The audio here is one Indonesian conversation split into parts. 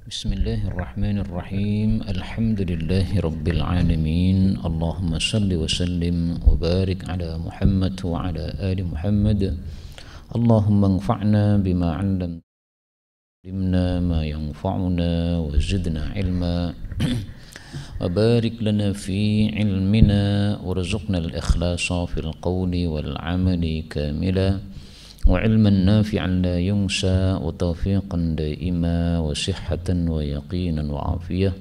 Bismillahirrahmanirrahim. Alhamdulillahi rabbil alamin. Allahumma salli wa sallim wa barik ala Muhammad wa ala ali Muhammad. Allahumma anfa'na bima 'allamna ma yanfa'una wa zidna ilma wa barik lana fi ilmina warzuqna al-ikhlasa fil qawli wal 'amali kamila وعلما نافعا لا ينسى وتوفيقا دائما وصحة ويقينا وعافية.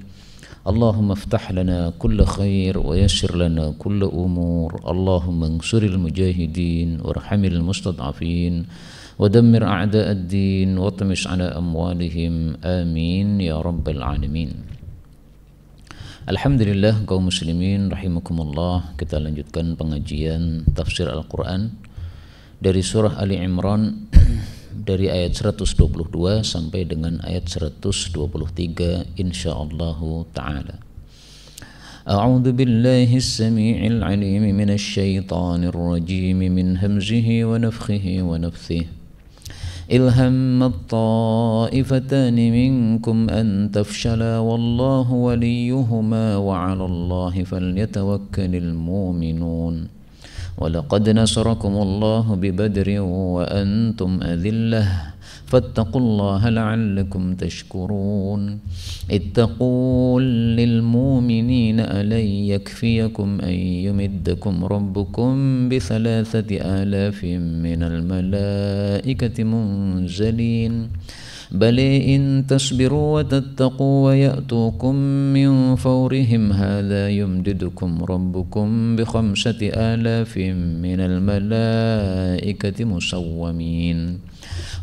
اللهم افتح لنا كل خير ويسر لنا كل أمور. اللهم انصر المجاهدين وارحم المستضعفين ودمر أعداء الدين واطمس على أموالهم آمين يا رب العالمين. Alhamdulillah kaum muslimin rahimakumullah, kita lanjutkan pengajian tafsir Al-Quran dari surah Ali Imran dari ayat 122 sampai dengan ayat 123 insyaallah taala. A'udzu billahi as-sami'il 'alim minasy syaithanir rajim min hamzihi wa nafthihi wa nafthihi. Ilhammat ta'ifatani minkum an tafshala wallahu waliyuhuma wa 'alallahi falyatawakkalul mu'minun. ولقد نصركم الله ببدر وأنتم أذلة فاتقوا الله لعلكم تشكرون. إذ تقول للمؤمنين ألن يكفيكم أن يمدكم ربكم ب3,000 من الملائكة منزلين بل إن تصبروا وتتقوا ويأتوكم من فورهم هذا يمددكم ربكم ب5,000 من الملائكة مسومين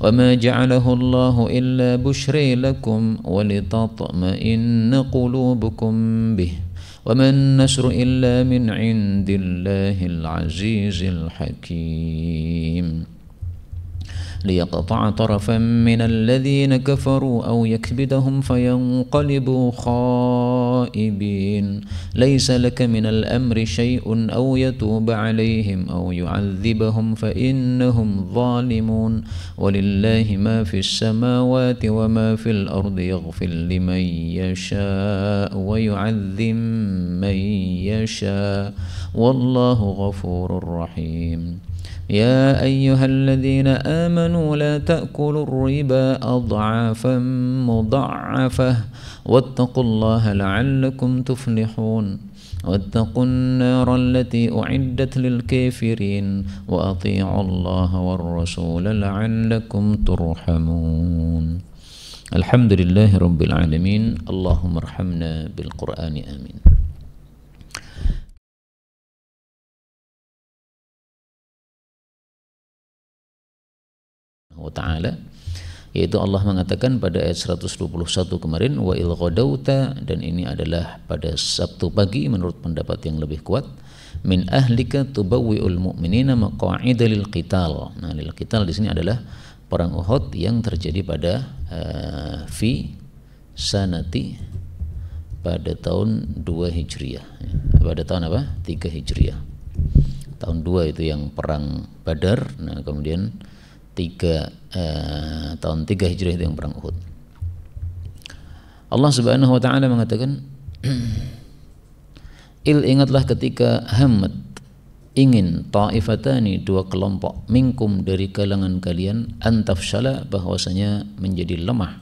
وما جعله الله إلا بشرى لكم ولتطمئن قلوبكم به وما النصر إلا من عند الله العزيز الحكيم. ليقطع طرفا من الذين كفروا أو يكبدهم فينقلبوا خائبين ليس لك من الأمر شيء أو يتوب عليهم أو يعذبهم فإنهم ظالمون ولله ما في السماوات وما في الأرض يغفر لمن يشاء ويعذب من يشاء والله غفور رحيم. يا أيها الذين آمنوا لا تأكلوا الربا أضعافا مضاعفة واتقوا الله لعلكم تفلحون. واتقوا النار التي أعدت للكافرين وأطيعوا الله والرسول لعلكم ترحمون. الحمد لله رب العالمين. اللهم ارحمنا بالقرآن آمين. wa ta'ala, yaitu Allah mengatakan pada ayat 121 kemarin, wa il ghadauta, dan ini adalah pada Sabtu pagi menurut pendapat yang lebih kuat, min ahlika tubawwi'ul mu'minina maqa'ida lil qital. Nah, lil qital di sini adalah perang Uhud yang terjadi pada fi sanati, pada tahun 2 Hijriah. Pada tahun apa? 3 Hijriah. Tahun 2 itu yang perang Badar. Nah, kemudian tahun 3 Hijriah itu yang perang Uhud. Allah Subhanahu wa taala mengatakan, ingatlah ketika hamad, ingin, ta'ifatani, 2 kelompok, minkum, dari kalangan kalian, antafshala, bahwasanya menjadi lemah.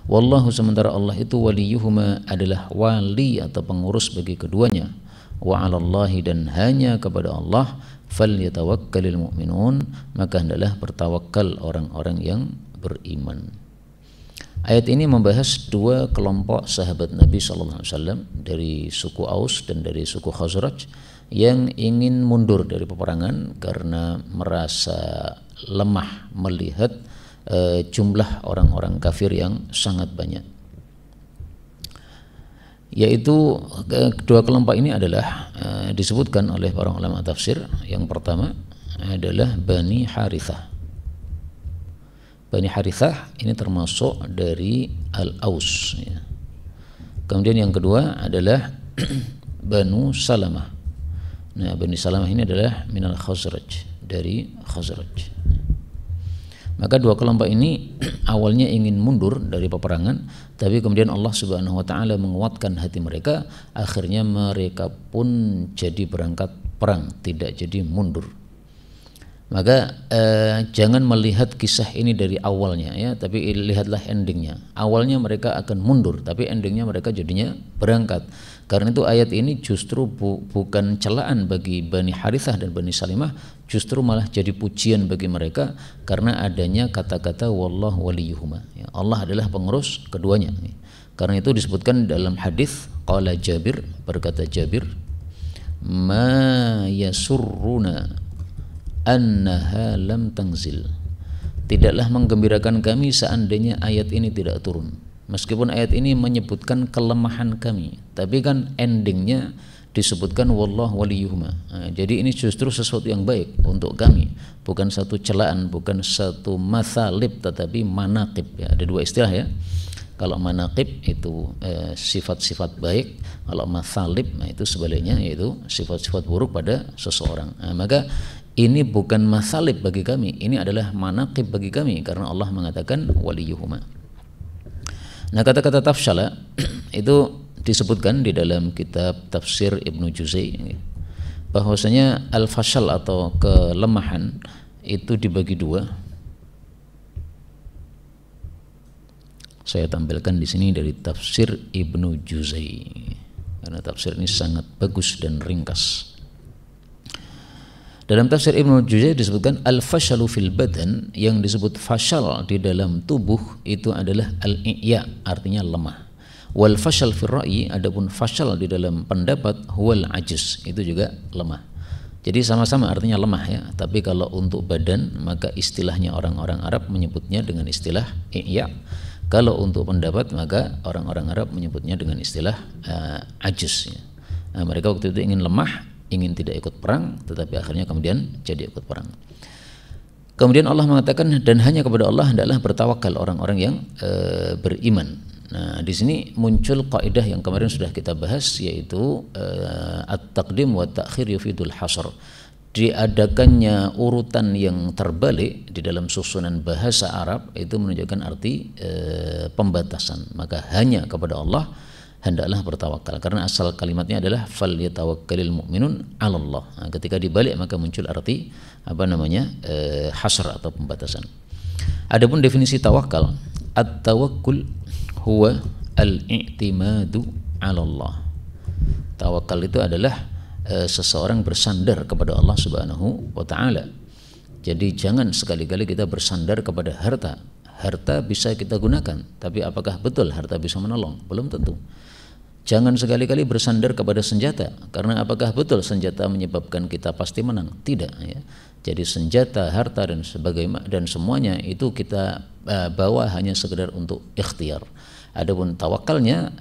Wallahu, sementara Allah itu waliyuhuma, adalah wali atau pengurus bagi keduanya. Wa 'alallahi, dan hanya kepada Allah, falyatawakkalul mu'minun, maka hendaklah bertawakal orang-orang yang beriman. Ayat ini membahas 2 kelompok sahabat Nabi SAW dari suku Aus dan dari suku Khazraj yang ingin mundur dari peperangan karena merasa lemah melihat jumlah orang-orang kafir yang sangat banyak. Yaitu 2 kelompok ini adalah disebutkan oleh para ulama tafsir. Yang pertama adalah Bani Harithah. Bani Harithah ini termasuk dari Al-Aus, ya. Kemudian yang kedua adalah Banu Salamah. Nah, Bani Salamah ini adalah minal Khazraj, dari Khazraj. Maka dua kelompok ini awalnya ingin mundur dari peperangan, tapi kemudian Allah Subhanahu wa taala menguatkan hati mereka, akhirnya mereka pun jadi berangkat perang, tidak jadi mundur. Maka jangan melihat kisah ini dari awalnya ya, tapi lihatlah endingnya. Awalnya mereka akan mundur, tapi endingnya mereka jadinya berangkat. Karena itu ayat ini justru bukan celaan bagi Bani Harithah dan Bani Salimah, justru malah jadi pujian bagi mereka karena adanya kata-kata wallahu waliyuhuma. Ya, Allah adalah pengurus keduanya. Karena itu disebutkan dalam hadis, qala Jabir, berkata Jabir, ma yasurruna annaha lam tanzil. Tidaklah menggembirakan kami seandainya ayat ini tidak turun. Meskipun ayat ini menyebutkan kelemahan kami, tapi kan endingnya disebutkan wallahu waliyuhuma. Jadi ini justru sesuatu yang baik untuk kami, bukan satu celaan, bukan satu mathalib, tetapi manaqib ya. Ada dua istilah ya. Kalau manaqib itu sifat-sifat baik, kalau mathalib itu sebaliknya, yaitu sifat-sifat buruk pada seseorang. Maka ini bukan mathalib bagi kami, ini adalah manaqib bagi kami karena Allah mengatakan waliyuhuma. Nah, kata-kata tafshala itu disebutkan di dalam kitab tafsir Ibnu Juzai bahwasanya al-fashal atau kelemahan itu dibagi dua. Saya tampilkan di sini dari tafsir Ibnu Juzai karena tafsir ini sangat bagus dan ringkas. Dalam tafsir Ibnu Juzai disebutkan al-fashalu fil badan, yang disebut fashal di dalam tubuh itu adalah al-i'ya, artinya lemah. Wal fashal fil ra'yi, adapun fashal di dalam pendapat huwal ajz, itu juga lemah. Jadi sama-sama artinya lemah ya, tapi kalau untuk badan maka istilahnya orang-orang Arab menyebutnya dengan istilah i'ya. Kalau untuk pendapat maka orang-orang Arab menyebutnya dengan istilah ajz ya. Nah, mereka waktu itu ingin lemah, ingin tidak ikut perang, tetapi akhirnya kemudian jadi ikut perang. Kemudian Allah mengatakan, dan hanya kepada Allah hendaklah bertawakal orang-orang yang beriman. Nah, di sini muncul kaidah yang kemarin sudah kita bahas, yaitu at-taqdim wa ta'khir yufidul hasr. Diadakannya urutan yang terbalik di dalam susunan bahasa Arab itu menunjukkan arti pembatasan. Maka hanya kepada Allah hendaklah bertawakal, karena asal kalimatnya adalah fal yatawakkalil mu'minun 'alallah. Nah, ketika dibalik maka muncul arti hasr atau pembatasan. Adapun definisi tawakal, at-tawakkul huwa al-i'timadu 'alallah. Tawakal itu adalah seseorang bersandar kepada Allah Subhanahu wa taala. Jadi jangan sekali-kali kita bersandar kepada harta. Harta bisa kita gunakan, tapi apakah betul harta bisa menolong? Belum tentu. Jangan sekali-kali bersandar kepada senjata, karena apakah betul senjata menyebabkan kita pasti menang? Tidak ya. Jadi senjata, harta dan sebagainya dan semuanya itu kita bawa hanya sekedar untuk ikhtiar. Adapun tawakalnya,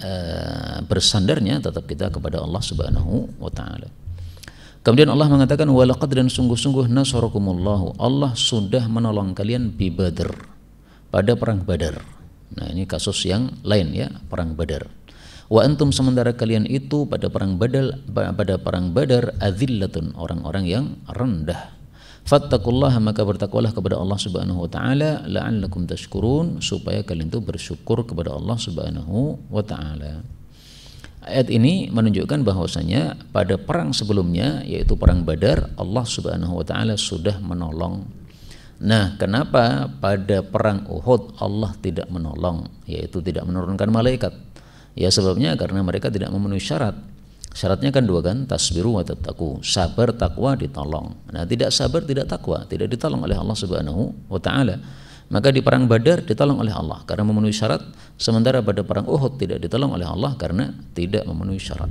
bersandarnya tetap kita kepada Allah Subhanahu wa taala. Kemudian Allah mengatakan walaqad, dan sungguh-sungguh nasarakumullahu, Allah sudah menolong kalian bi Badr, pada perang Badar. Nah, ini kasus yang lain ya, perang Badar. Wa antum, sementara kalian itu pada perang Badar adzillatun, orang-orang yang rendah. Fattaqullaha, maka bertakwalah kepada Allah Subhanahu wa taala, la'allakum tashkurun, supaya kalian itu bersyukur kepada Allah Subhanahu wa taala. Ayat ini menunjukkan bahwasanya pada perang sebelumnya, yaitu perang Badar, Allah Subhanahu wa taala sudah menolong. Nah, kenapa pada perang Uhud Allah tidak menolong, yaitu tidak menurunkan malaikat? Ya, sebabnya karena mereka tidak memenuhi syarat. Syaratnya kan dua kan, tasbiru wa tattaqu, sabar, takwa, ditolong. Nah, tidak sabar, tidak takwa, tidak ditolong oleh Allah Subhanahu wa taala. Maka di perang Badar ditolong oleh Allah karena memenuhi syarat, sementara pada perang Uhud tidak ditolong oleh Allah karena tidak memenuhi syarat.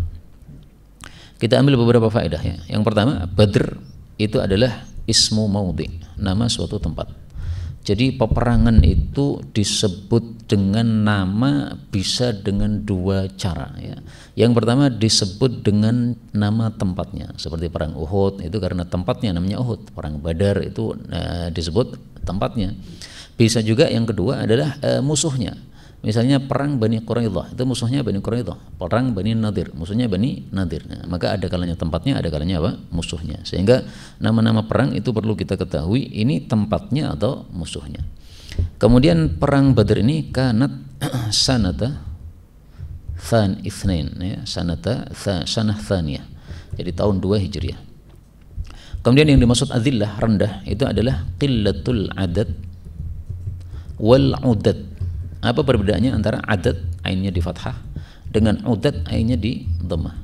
Kita ambil beberapa faedah ya. Yang pertama, Badr itu adalah ismu maudhi, nama suatu tempat. Jadi peperangan itu disebut dengan nama bisa dengan dua cara ya. Yang pertama disebut dengan nama tempatnya, seperti perang Uhud itu karena tempatnya namanya Uhud. Perang Badar itu disebut tempatnya. Bisa juga yang kedua adalah musuhnya. Misalnya perang Bani Quraidah, itu musuhnya Bani Quraidah. Perang Bani Nadir, musuhnya Bani Nadir. Nah, maka ada kalanya tempatnya, ada kalanya apa? Musuhnya. Sehingga nama-nama perang itu perlu kita ketahui ini tempatnya atau musuhnya. Kemudian perang Badar ini kanat sanata than itsnain ya, sanah thaniyah. Jadi tahun 2 Hijriah. Kemudian yang dimaksud adzillah rendah itu adalah qillatul adad wal udad. Apa perbedaannya antara adad ainnya di fathah dengan udad ainnya di dhammah?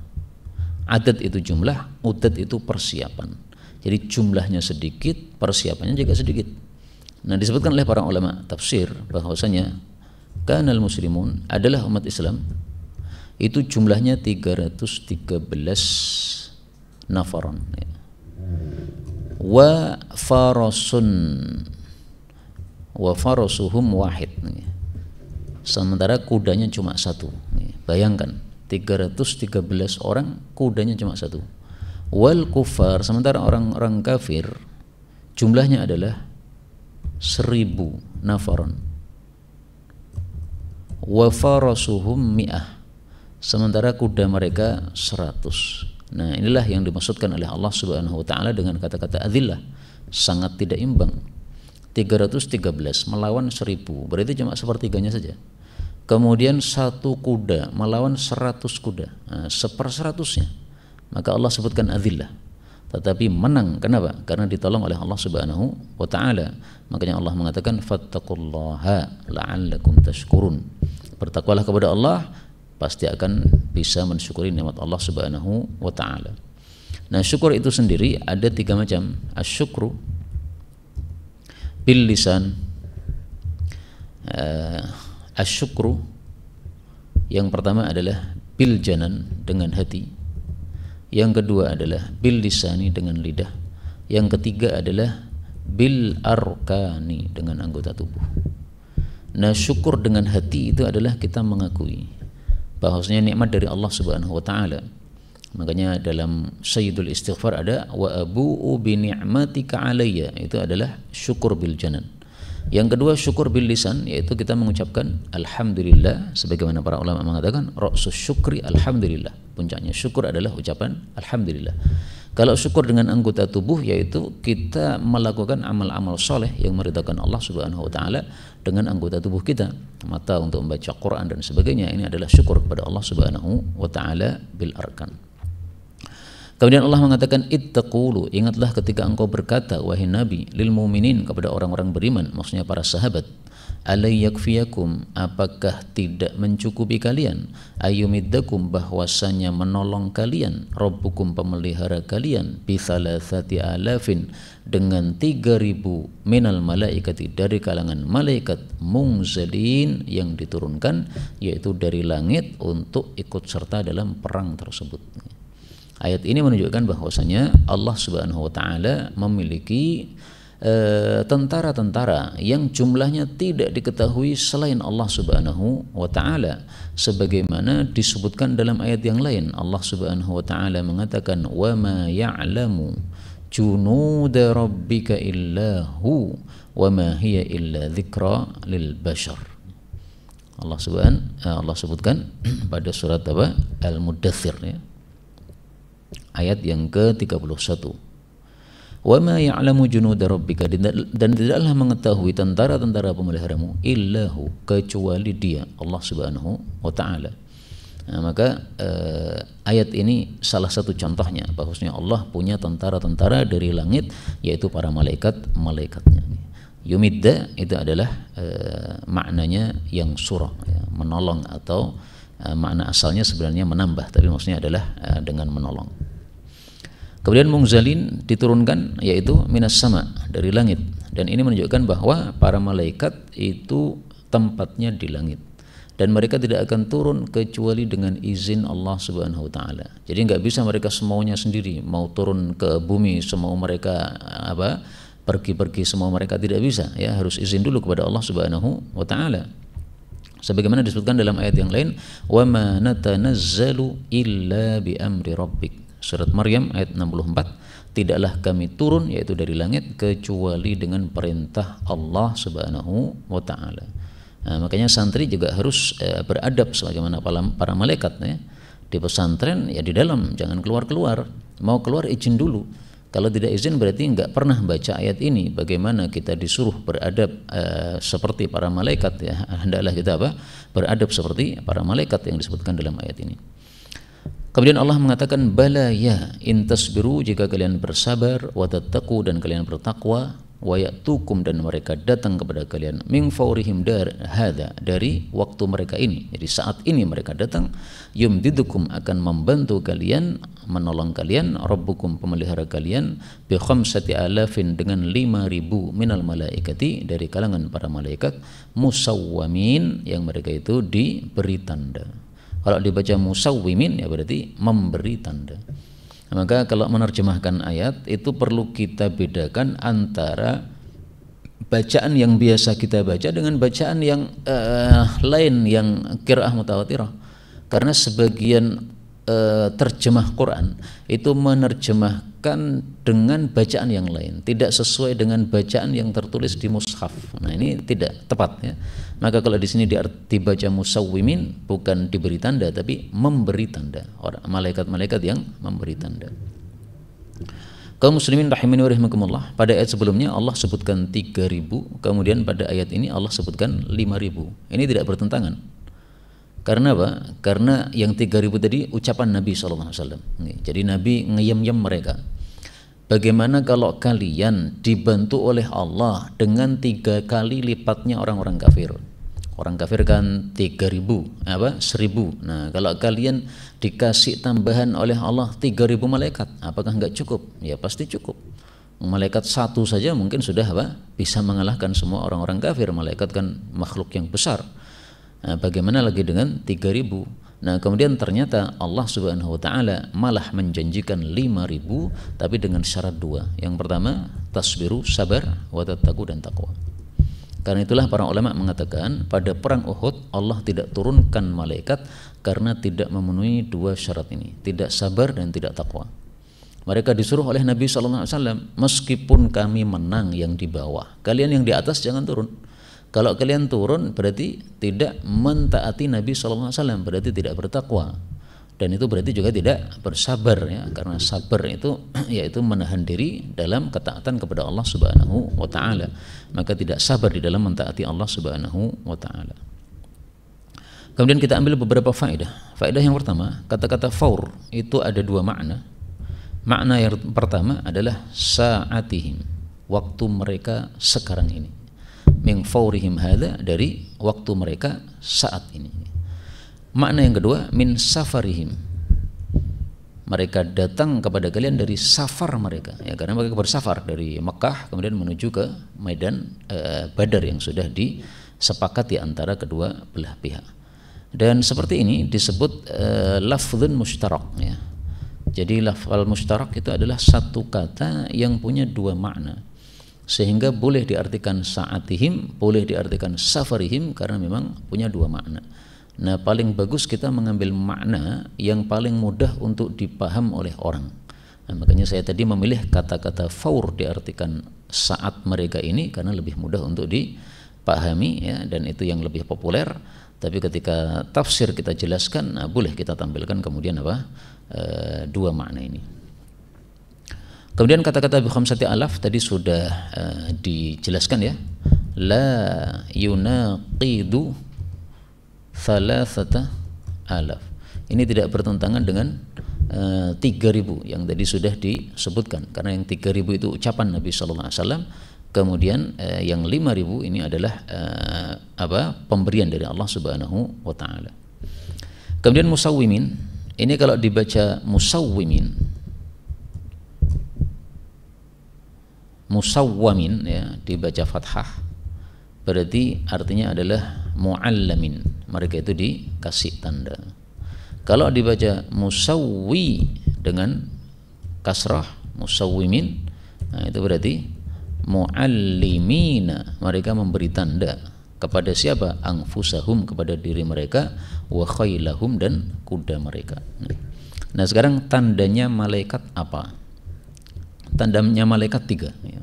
Adad itu jumlah, udad itu persiapan. Jadi jumlahnya sedikit, persiapannya juga sedikit. Nah, disebutkan oleh para ulama tafsir bahwasanya kanal muslimun adalah umat Islam itu jumlahnya 313 nafaron ya. Wa farasuhum wahid ya. Sementara kudanya cuma satu ya. Bayangkan 313 orang, kudanya cuma satu. Wal kufar, sementara orang-orang kafir jumlahnya adalah 1000 nafaron. Wa farasuhum mi'ah, sementara kuda mereka 100. Nah, inilah yang dimaksudkan oleh Allah Subhanahu wa taala dengan kata-kata adzillah, sangat tidak imbang. 313 melawan 1000, berarti cuma sepertiganya saja. Kemudian satu kuda melawan 100 kuda, nah, 1/100-nya. Maka Allah sebutkan adzillah. Tetapi menang, kenapa? Karena ditolong oleh Allah Subhanahu wa taala. Makanya Allah mengatakan fattaqullaha la'allakum tashkurun. Bertakwalah kepada Allah, pasti akan bisa mensyukuri nikmat Allah Subhanahu wa taala. Nah, syukur itu sendiri ada 3 macam. Asyukru bil lisan. Asyukru yang pertama adalah bil janan, dengan hati. Yang kedua adalah bil lisani, dengan lidah. Yang ketiga adalah bil arkani, dengan anggota tubuh. Nah, syukur dengan hati itu adalah kita mengakui bahwasanya nikmat dari Allah Subhanahu wa taala. Makanya dalam Sayyidul Istighfar ada wa abu'u bi ni'matika alayya, itu adalah syukur bil janan. Yang kedua syukur bil lisan, yaitu kita mengucapkan alhamdulillah, sebagaimana para ulama mengatakan ra'sus syukri alhamdulillah, puncaknya syukur adalah ucapan alhamdulillah. Kalau syukur dengan anggota tubuh, yaitu kita melakukan amal-amal soleh yang meridhakan Allah Subhanahu wa taala dengan anggota tubuh kita, mata untuk membaca Quran dan sebagainya. Ini adalah syukur kepada Allah Subhanahu wa taala bil arkan. Kemudian Allah mengatakan ittaqulu, ingatlah ketika engkau berkata wahai Nabi lil mu'minin, kepada orang-orang beriman, maksudnya para sahabat, alay yakfiyakum, apakah tidak mencukupi kalian, ayyumiddakum, bahwasanya menolong kalian, rabbukum, pemelihara kalian, bi thalathati alafin, dengan 3000 minal malaikati, dari kalangan malaikat, mungzalin, yang diturunkan, yaitu dari langit untuk ikut serta dalam perang tersebut. Ayat ini menunjukkan bahwasanya Allah Subhanahu wa taala memiliki tentara-tentara yang jumlahnya tidak diketahui selain Allah Subhanahu wa taala, sebagaimana disebutkan dalam ayat yang lain. Allah Subhanahu wa taala mengatakan wa ma ya'lamu junuda rabbika illahu wa ma hiya illa dzikra lil bashar. Allah sebutkan pada surat apa? Al-Mudaththir ya. Ayat yang ke-31. Wa ma ya'lamu junuda rabbika, dan tidaklah mengetahui tentara-tentara pemeliharamu, illahu, kecuali Dia, Allah Subhanahu wa taala. Nah, maka ayat ini salah satu contohnya bahwasanya Allah punya tentara-tentara dari langit, yaitu para malaikat-malaikatnya. Yumidda itu adalah maknanya yang surah ya, menolong, atau makna asalnya sebenarnya menambah, tapi maksudnya adalah dengan menolong. Kemudian mungzalin diturunkan, yaitu minas sama, dari langit, dan ini menunjukkan bahwa para malaikat itu tempatnya di langit, dan mereka tidak akan turun kecuali dengan izin Allah Subhanahu wa taala. Jadi nggak bisa mereka semaunya sendiri mau turun ke bumi, semau mereka pergi-pergi semau mereka, tidak bisa ya, harus izin dulu kepada Allah Subhanahu wa taala. Sebagaimana disebutkan dalam ayat yang lain, wa ma natanazzalu illa bi amri rabbik. Surat Maryam ayat 64, tidaklah kami turun, yaitu dari langit, kecuali dengan perintah Allah Subhanahu wa taala. Nah, makanya santri juga harus beradab sebagaimana para malaikat ya. Di pesantren ya di dalam, jangan keluar-keluar. Mau keluar izin dulu. Kalau tidak izin berarti nggak pernah baca ayat ini. Bagaimana kita disuruh beradab seperti para malaikat ya? Hendaklah kita beradab seperti para malaikat yang disebutkan dalam ayat ini. Kemudian Allah mengatakan bala ya in tasbiru, jika kalian bersabar, wa tattaqu, dan kalian bertakwa, wa ya'tukum, dan mereka datang kepada kalian, min faurihim dari waktu mereka ini, jadi saat ini mereka datang, yumdidukum, akan membantu kalian, menolong kalian, rabbukum, pemelihara kalian, bi khamsati alafin, dengan 5.000 minal malaikati, dari kalangan para malaikat, musawwamin, yang mereka itu diberi tanda. Kalau dibaca musawwimin ya berarti memberi tanda. Maka kalau menerjemahkan ayat itu perlu kita bedakan antara bacaan yang biasa kita baca dengan bacaan yang lain, yang qiraah mutawatirah. Karena sebagian terjemah Quran itu menerjemahkan dengan bacaan yang lain, tidak sesuai dengan bacaan yang tertulis di mushaf. Nah, ini tidak tepat ya. Maka kalau di sini dibaca musawwimin, bukan diberi tanda tapi memberi tanda. Orang malaikat-malaikat yang memberi tanda. Kaum muslimin rahimani wa rahimakumullah, pada ayat sebelumnya Allah sebutkan 3.000, kemudian pada ayat ini Allah sebutkan 5.000. Ini tidak bertentangan. Karena apa? Karena yang 3.000 tadi ucapan Nabi SAW. Jadi Nabi ngeyem-yem mereka. Bagaimana kalau kalian dibantu oleh Allah dengan 3 kali lipatnya orang-orang kafir? Orang kafir kan 3.000, 1.000. Nah, kalau kalian dikasih tambahan oleh Allah 3.000 malaikat, apakah enggak cukup? Ya pasti cukup. Malaikat satu saja mungkin sudah bisa mengalahkan semua orang-orang kafir. Malaikat kan makhluk yang besar. Nah, bagaimana lagi dengan 3.000? Nah, kemudian ternyata Allah Subhanahu wa taala malah menjanjikan 5.000 tapi dengan syarat 2. Yang pertama, tasbiru, sabar, wa tattaqu, dan takwa. Karena itulah para ulama mengatakan pada perang Uhud Allah tidak turunkan malaikat karena tidak memenuhi 2 syarat ini, tidak sabar dan tidak takwa. Mereka disuruh oleh Nabi sallallahu alaihi wasallam, meskipun kami menang yang di bawah, kalian yang di atas jangan turun. Kalau kalian turun berarti tidak mentaati Nabi SAW, berarti tidak bertakwa, dan itu berarti juga tidak bersabar ya, karena sabar itu yaitu menahan diri dalam ketaatan kepada Allah Subhanahu wa taala, maka tidak sabar di dalam mentaati Allah Subhanahu wa taala. Kemudian kita ambil beberapa faedah. Faedah yang pertama, kata-kata faur itu ada 2 makna. Makna yang pertama adalah sa'atihim, waktu mereka sekarang ini. Min faurihim hadza, dari waktu mereka saat ini. Makna yang kedua, min safarihim, mereka datang kepada kalian dari safar mereka ya, karena mereka bersafar dari Mekah kemudian menuju ke medan Badar yang sudah disepakati antara kedua belah pihak. Dan seperti ini disebut lafdzun mushtarak ya. Jadi lafal mushtarak itu adalah satu kata yang punya 2 makna, sehingga boleh diartikan sa'atihim, boleh diartikan safarihim, karena memang punya 2 makna. Nah, paling bagus kita mengambil makna yang paling mudah untuk dipaham oleh orang. Nah, makanya saya tadi memilih kata-kata faur diartikan saat mereka ini karena lebih mudah untuk dipahami ya, dan itu yang lebih populer. Tapi ketika tafsir kita jelaskan, nah, boleh kita tampilkan kemudian 2 makna ini. Kemudian kata-kata bi khamsati alaf tadi sudah dijelaskan ya. La yunaqidu thalathata alaf. Ini tidak bertentangan dengan 3.000 yang tadi sudah disebutkan, karena yang 3.000 itu ucapan Nabi sallallahu alaihi wasallam. Kemudian yang 5.000 ini adalah pemberian dari Allah Subhanahu wa taala. Kemudian musawwimin, ini kalau dibaca musawwamin ya, dibaca fathah, berarti artinya adalah muallamin, mereka itu dikasih tanda. Kalau dibaca musawwi dengan kasrah, musawwimin, nah itu berarti muallimina, mereka memberi tanda kepada siapa? Anfusahum, kepada diri mereka, wa khailahum, dan kuda mereka. Nah, sekarang tandanya malaikat apa? Tandanya malaikat 3 ya.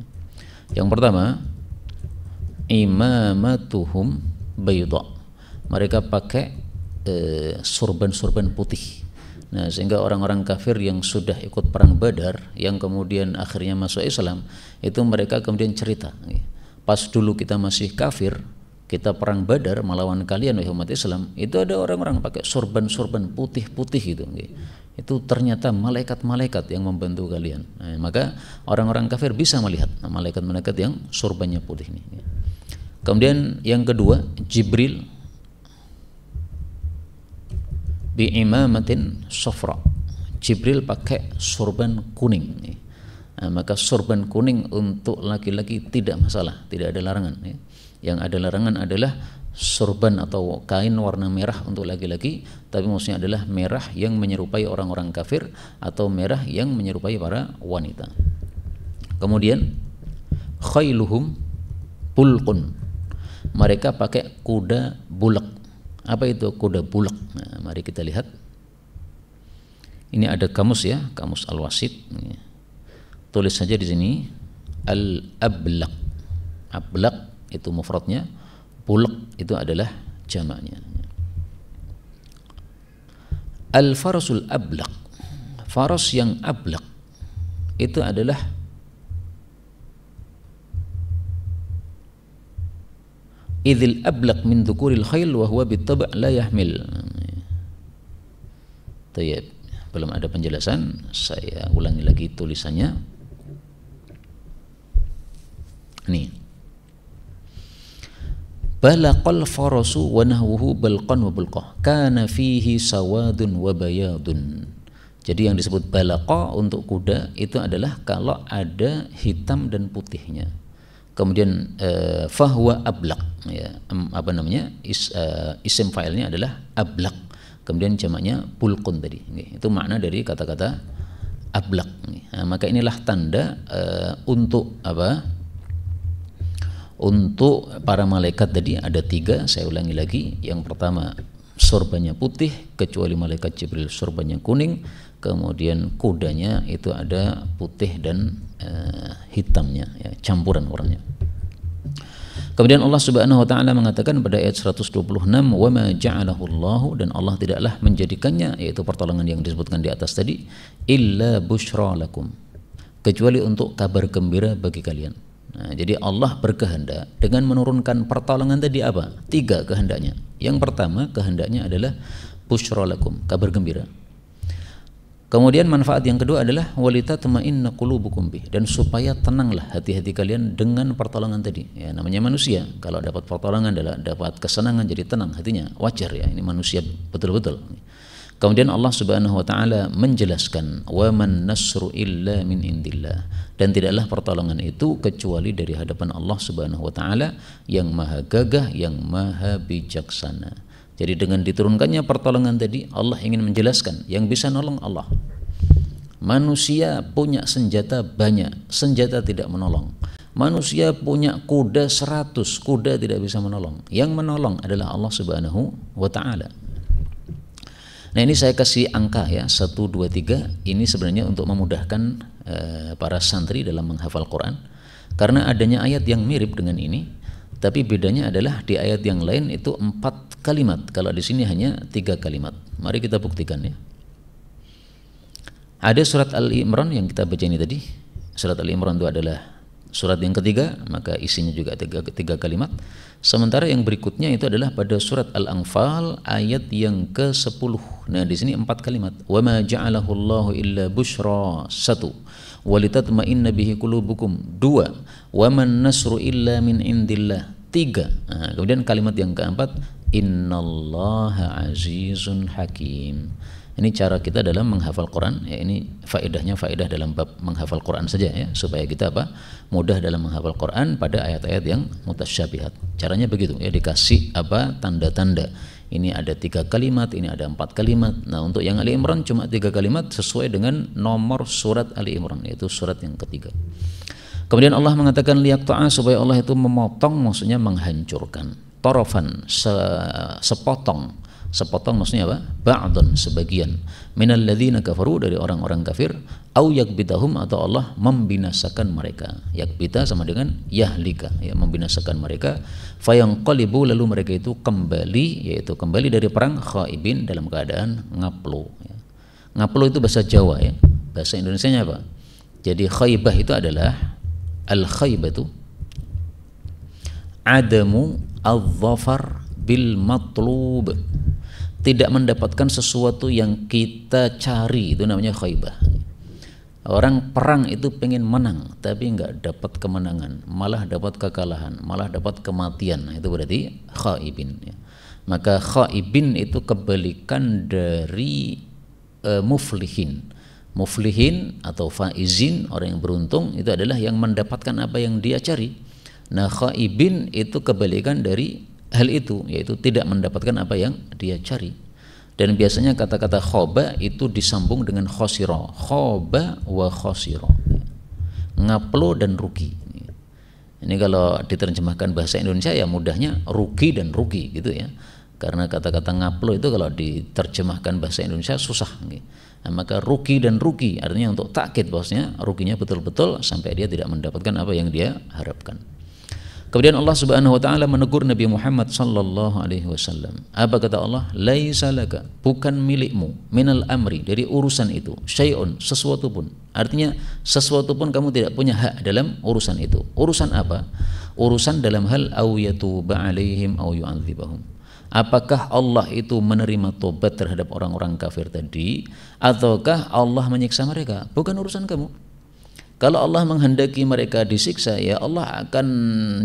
Yang pertama, imamatuhum bayda, mereka pakai sorban-sorban putih, Nah, sehingga orang-orang kafir yang sudah ikut perang Badar, yang kemudian akhirnya masuk Islam, itu mereka kemudian cerita, pas dulu kita masih kafir, kita perang Badar melawan kalian wahai umat Islam, itu ada orang-orang pakai sorban-sorban putih-putih gitu. Itu ternyata malaikat-malaikat yang membantu kalian. Nah, maka orang-orang kafir bisa melihat malaikat-malaikat yang sorbannya putih ini. Kemudian yang kedua, Jibril bi'imamatin sofra. Jibril pakai sorban kuning. Nah, maka sorban kuning untuk laki-laki tidak masalah, tidak ada larangan. Yang ada larangan adalah sorban atau kain warna merah untuk laki-laki, tapi maksudnya adalah merah yang menyerupai orang-orang kafir atau merah yang menyerupai para wanita. Kemudian khailuhum bulqun. Mereka pakai kuda bulak. Apa itu kuda bulak? Nah, mari kita lihat. Ini ada kamus ya, kamus Al-Wasit. Tulis saja di sini al-ablaq. Ablaq itu mufradnya, bulak itu adalah jamaknya. Al-farasul ablaq. Faras yang ablaq itu adalah idzil ablaq min dzukuril khail wa huwa bitab' la yahmil. Tayyib, belum ada penjelasan, saya ulangi lagi tulisannya. Nih. Balaqal farasu wa nahwuhu balqan wa bulqah. Kana fihi sawadun wa bayadun. Jadi yang disebut balaqa untuk kuda itu adalah kalau ada hitam dan putihnya. Kemudian fahuwa ablaq, ya, apa namanya, isim fa'ilnya adalah ablaq, kemudian jamaknya bulqun tadi. Itu makna dari kata-kata ablaq. Nah, maka inilah tanda untuk apa? Untuk para malaikat tadi ada 3, saya ulangi lagi. Yang pertama sorbannya putih, kecuali malaikat Jibril sorbannya kuning. Kemudian kudanya itu ada putih dan hitamnya, ya, campuran warnanya. Kemudian Allah Subhanahu wa taala mengatakan pada ayat 126, "Wa ma ja'alahu Allahu," dan Allah tidaklah menjadikannya, yaitu pertolongan yang disebutkan di atas tadi, "illa busyra lakum," kecuali untuk kabar gembira bagi kalian. Nah, jadi Allah berkehendak dengan menurunkan pertolongan tadi apa? 3 kehendaknya. Yang pertama kehendaknya adalah busyra lakum, kabar gembira. Kemudian manfaat yang kedua adalah walitatma'inna qulubukum bih, dan supaya tenanglah hati-hati kalian dengan pertolongan tadi. Ya, namanya manusia, kalau dapat pertolongan adalah dapat kesenangan, jadi tenang hatinya, wajar ya, ini manusia betul-betul. Kemudian Allah Subhanahu wa taala menjelaskan wa man nasru illa min indillah, dan tidaklah pertolongan itu kecuali dari hadapan Allah Subhanahu wa taala yang maha gagah, yang maha bijaksana. Jadi dengan diturunkannya pertolongan tadi, Allah ingin menjelaskan yang bisa nolong Allah. Manusia punya senjata banyak, senjata tidak menolong. Manusia punya kuda 100, kuda tidak bisa menolong. Yang menolong adalah Allah Subhanahu wa taala. Nah, ini saya kasih angka ya, 1, 2, 3. Ini sebenarnya untuk memudahkan para santri dalam menghafal Quran, karena adanya ayat yang mirip dengan ini. Tapi bedanya adalah di ayat yang lain itu 4 kalimat, kalau di sini hanya 3 kalimat. Mari kita buktikan ya. Ada surat Al-Imran yang kita baca ini tadi. Surat Al-Imran itu adalah surat yang ketiga, maka isinya juga 3 kalimat. Sementara yang berikutnya itu adalah pada surat Al-Anfal ayat yang ke-10. Nah, di sini 4 kalimat. Wa ma ja'alahu Allahu illa busyra, 1. Walitatma'inna bihi qulubukum, 2. Wa man nasru illa min indillah, 3. Nah, kemudian kalimat yang keempat, innallaha azizun hakim. Ini cara kita dalam menghafal Quran ya, ini faedahnya faedah dalam bab menghafal Quran saja ya, supaya kita apa? Mudah dalam menghafal Quran pada ayat-ayat yang mutasyabihat. Caranya begitu ya, dikasih apa? Tanda-tanda. Ini ada 3 kalimat, ini ada 4 kalimat. Nah, untuk yang Ali Imran cuma 3 kalimat sesuai dengan nomor surat Ali Imran, yaitu surat yang ketiga. Kemudian Allah mengatakan liyaqta'a, supaya Allah itu memotong, maksudnya menghancurkan. Tarafan, sepotong. Sepotong maksudnya apa? Ba'dun, sebagian. Minal ladzina kafaru, dari orang-orang kafir. Au yakbitahum, atau Allah membinasakan mereka. Yakbita sama dengan yahlika, ya, membinasakan mereka. Fayanqalibu, lalu mereka itu kembali, yaitu kembali dari perang khaibin, dalam keadaan ngaplu ya. Ngaplo itu bahasa Jawa ya. Bahasa Indonesianya apa? Jadi khaybah itu adalah al-khaybatu adamu al-dhafar bil matlub. Tidak mendapatkan sesuatu yang kita cari, itu namanya khaybah. Orang perang itu pengen menang tapi nggak dapat kemenangan, malah dapat kekalahan, malah dapat kematian. Itu berarti khaibin ya. Maka khaibin itu kebalikan dari muflihin. Muflihin atau faizin, orang yang beruntung, itu adalah yang mendapatkan apa yang dia cari. Nah, khaibin itu kebalikan dari hal itu, yaitu tidak mendapatkan apa yang dia cari. Dan biasanya kata-kata khoba itu disambung dengan khosiro. Khoba wa khosiro, ngaplo dan rugi. Ini kalau diterjemahkan bahasa Indonesia ya mudahnya rugi dan rugi gitu ya. Karena kata-kata ngaplo itu kalau diterjemahkan bahasa Indonesia susah. Nah, maka rugi dan rugi artinya untuk takkid, bosnya ruginya betul-betul sampai dia tidak mendapatkan apa yang dia harapkan. Kemudian Allah Subhanahu wa taala menegur Nabi Muhammad sallallahu alaihi wasallam. Apa kata Allah? Laisa laka, bukan milikmu, minal amri, dari urusan itu, syai'un, sesuatu pun. Artinya sesuatu pun kamu tidak punya hak dalam urusan itu. Urusan apa? Urusan dalam hal au yatuba alaihim au yu'adzibahum. Apakah Allah itu menerima tobat terhadap orang-orang kafir tadi, ataukah Allah menyiksa mereka? Bukan urusan kamu. Kalau Allah menghendaki mereka disiksa, ya Allah akan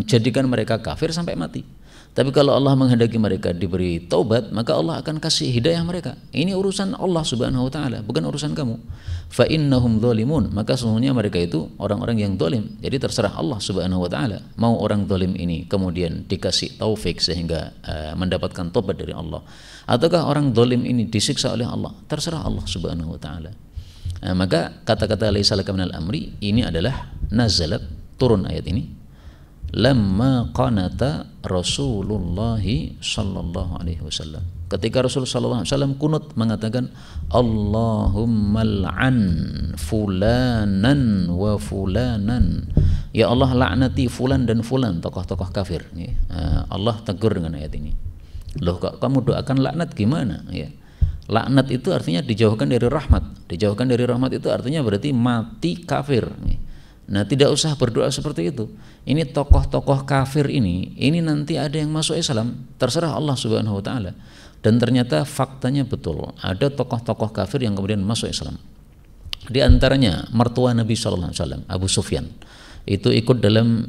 jadikan mereka kafir sampai mati. Tapi kalau Allah menghendaki mereka diberi taubat, maka Allah akan kasih hidayah mereka. Ini urusan Allah Subhanahu wa taala, bukan urusan kamu. Fa innahum dzalimun, maka sesungguhnya mereka itu orang-orang yang zalim. Jadi terserah Allah Subhanahu wa taala. Mau orang zalim ini kemudian dikasih taufik sehingga mendapatkan taubat dari Allah, ataukah orang zalim ini disiksa oleh Allah, terserah Allah Subhanahu wa taala. Nah, maka kata-kata laisa laka minal amri ini adalah nazalat, turun ayat ini lamma qanata Rasulullah sallallahu alaihi wasallam. Ketika Rasul sallallahu alaihi wasallam kunut mengatakan Allahumma al'an fulanan wa fulanan. Ya Allah, laknati fulan dan fulan, tokoh-tokoh kafir. Allah tegur dengan ayat ini. Loh, kok kamu doakan laknat gimana ya? Laknat itu artinya dijauhkan dari rahmat. Dijauhkan dari rahmat itu artinya berarti mati kafir. Nah, tidak usah berdoa seperti itu. Ini tokoh-tokoh kafir ini nanti ada yang masuk Islam, terserah Allah Subhanahu wa taala. Dan ternyata faktanya betul, ada tokoh-tokoh kafir yang kemudian masuk Islam. Di antaranya mertua Nabi sallallahu alaihi wasallam, Abu Sufyan. Itu ikut dalam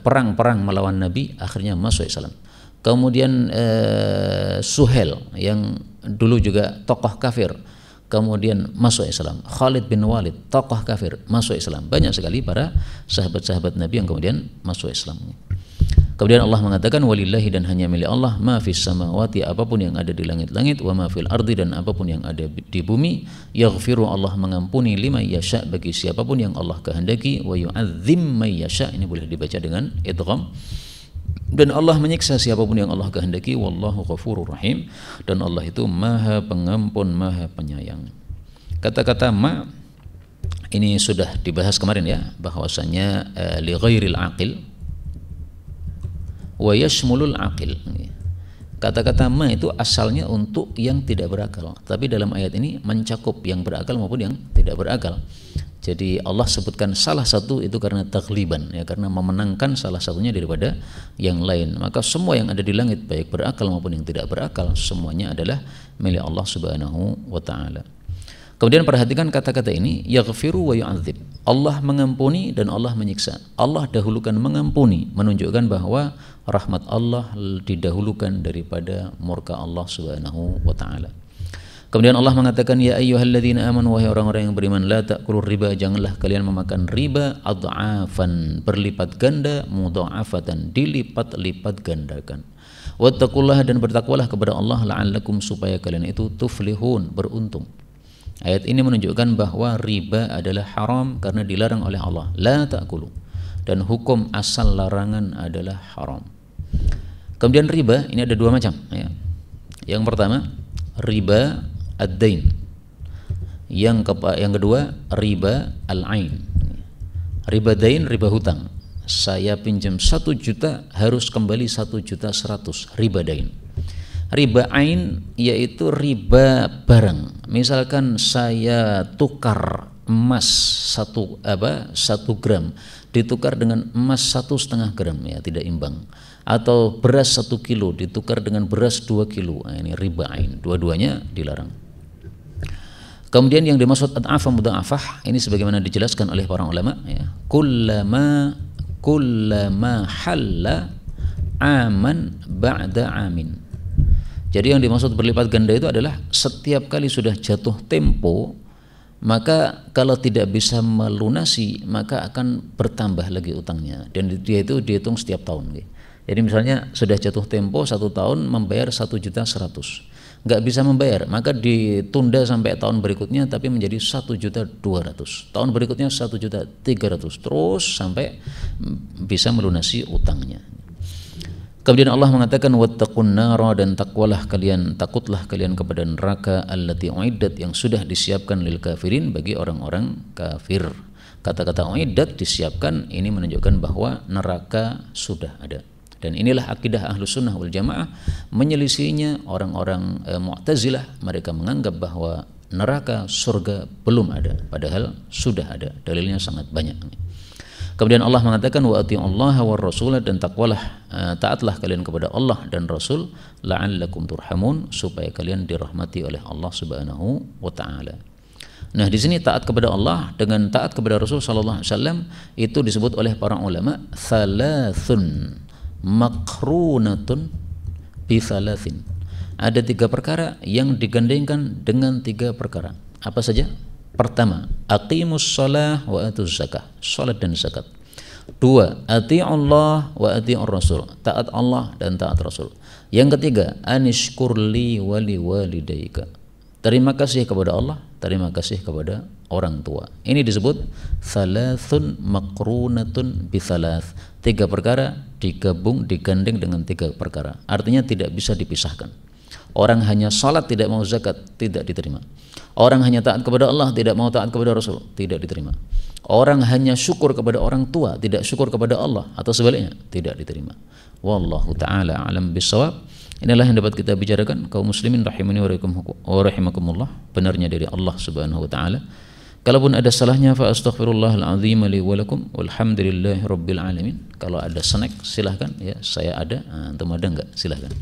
perang-perang melawan Nabi, akhirnya masuk Islam. Kemudian Suhel yang dulu juga tokoh kafir, kemudian masuk Islam. Khalid bin Walid, tokoh kafir, masuk Islam. Banyak sekali para sahabat-sahabat Nabi yang kemudian masuk Islam. Kemudian Allah mengatakan walillahi, dan hanya milik Allah, ma fis samawati, apapun yang ada di langit-langit, wa ma fil ardi, dan apapun yang ada di bumi. Yaghfiru, Allah mengampuni, liman yasha, bagi siapapun yang Allah kehendaki, wa yu'adzim may yasha, ini boleh dibaca dengan idgham. Dan Allah menyiksa siapapun yang Allah kehendaki, wallahu ghafurur rahim, dan Allah itu maha pengampun, maha penyayang. Kata-kata ma ini sudah dibahas kemarin ya, bahwasanya li ghairil aqil wa yashmulul aqil. Kata-kata ma itu asalnya untuk yang tidak berakal, tapi dalam ayat ini mencakup yang berakal maupun yang tidak berakal. Jadi Allah sebutkan salah satu itu karena taghliban, ya, karena memenangkan salah satunya daripada yang lain. Maka semua yang ada di langit, baik berakal maupun yang tidak berakal, semuanya adalah milik Allah Subhanahu wa taala. Kemudian perhatikan kata-kata ini, yaghfiru wa yu'adzib. Allah mengampuni dan Allah menyiksa. Allah dahulukan mengampuni, menunjukkan bahwa rahmat Allah didahulukan daripada murka Allah Subhanahu wa taala. Kemudian Allah mengatakan, ya ayyuhalladzina amanu, wahai orang-orang yang beriman, la ta'kulur riba, janganlah kalian memakan riba, adha'afan, berlipat ganda, mudha'afatan, dilipat-lipat gandakan. Wattaqullaha, dan bertakwalah kepada Allah, la'allakum, supaya kalian itu tuflihun, beruntung. Ayat ini menunjukkan bahwa riba adalah haram karena dilarang oleh Allah, la ta'kulu, dan hukum asal larangan adalah haram. Kemudian riba ini ada dua macam ya. Yang pertama riba ad-dain, yang kedua riba al-ain. Riba dain, riba hutang. Saya pinjam 1 juta harus kembali 1.100.000, riba dain. Riba ain yaitu riba barang. Misalkan saya tukar emas 1 gram ditukar dengan emas 1,5 gram, ya tidak imbang. Atau beras 1 kilo ditukar dengan beras 2 kilo. Nah, ini riba ain. Dua-duanya dilarang. Kemudian yang dimaksud ad'afah mudha'afah ini sebagaimana dijelaskan oleh para ulama, ya. Kullama halla aman ba'da amin. Jadi yang dimaksud berlipat ganda itu adalah setiap kali sudah jatuh tempo, maka kalau tidak bisa melunasi maka akan bertambah lagi utangnya, dan dia itu dihitung setiap tahun. Jadi misalnya sudah jatuh tempo 1 tahun membayar 1.100.000, nggak bisa membayar maka ditunda sampai tahun berikutnya tapi menjadi 1.200.000, tahun berikutnya 1.300.000, terus sampai bisa melunasi utangnya. Kemudian Allah mengatakan wattaqun nara, dan takutlah kalian kepada neraka allati uiddat, yang sudah disiapkan lil kafirin, bagi orang-orang kafir. Kata-kata uiddat, disiapkan, ini menunjukkan bahwa neraka sudah ada. Dan inilah akidah Ahlus Sunnah wal Jamaah. Menyelisihinya orang-orang Mu'tazilah, mereka menganggap bahwa neraka surga belum ada, padahal sudah ada. Dalilnya sangat banyak. Kemudian Allah mengatakan wa atiullaha war rasulah, dan taatlah kalian kepada Allah dan Rasul, la'allakum turhamun, supaya kalian dirahmati oleh Allah Subhanahu wa taala. Nah, di sini taat kepada Allah dengan taat kepada Rasul sallallahu alaihi wasallam itu disebut oleh para ulama thalathun maqrunatun bi thalathin. Ada 3 perkara yang digandengkan dengan 3 perkara. Apa saja? Pertama, aqimus shalah wa atuz zakah, salat dan zakat. 2, ati'ullah wa ati'ur rasul, taat Allah dan taat Rasul. Yang ketiga, anishkurli wa liwalidayka, terima kasih kepada Allah, terima kasih kepada orang tua. Ini disebut thalathun maqrunatun bi thalath. 3 perkara digandeng dengan 3 perkara. Artinya tidak bisa dipisahkan. Orang hanya salat tidak mau zakat, tidak diterima. Orang hanya taat kepada Allah, tidak mau taat kepada Rasul, tidak diterima. Orang hanya syukur kepada orang tua, tidak syukur kepada Allah, atau sebaliknya, tidak diterima. Wallahu ta'ala alam bisawab. Inilah yang dapat kita bicarakan, kaum muslimin rahimani wa rahimakumullah. Benarnya dari Allah Subhanahu wa ta'ala. Kalaupun ada salahnya, fa astaghfirullahal azim li wa lakum walhamdulillahi rabbil alamin. Kalau ada snack silahkan, ya saya ada. Antum ada enggak? Silahkan.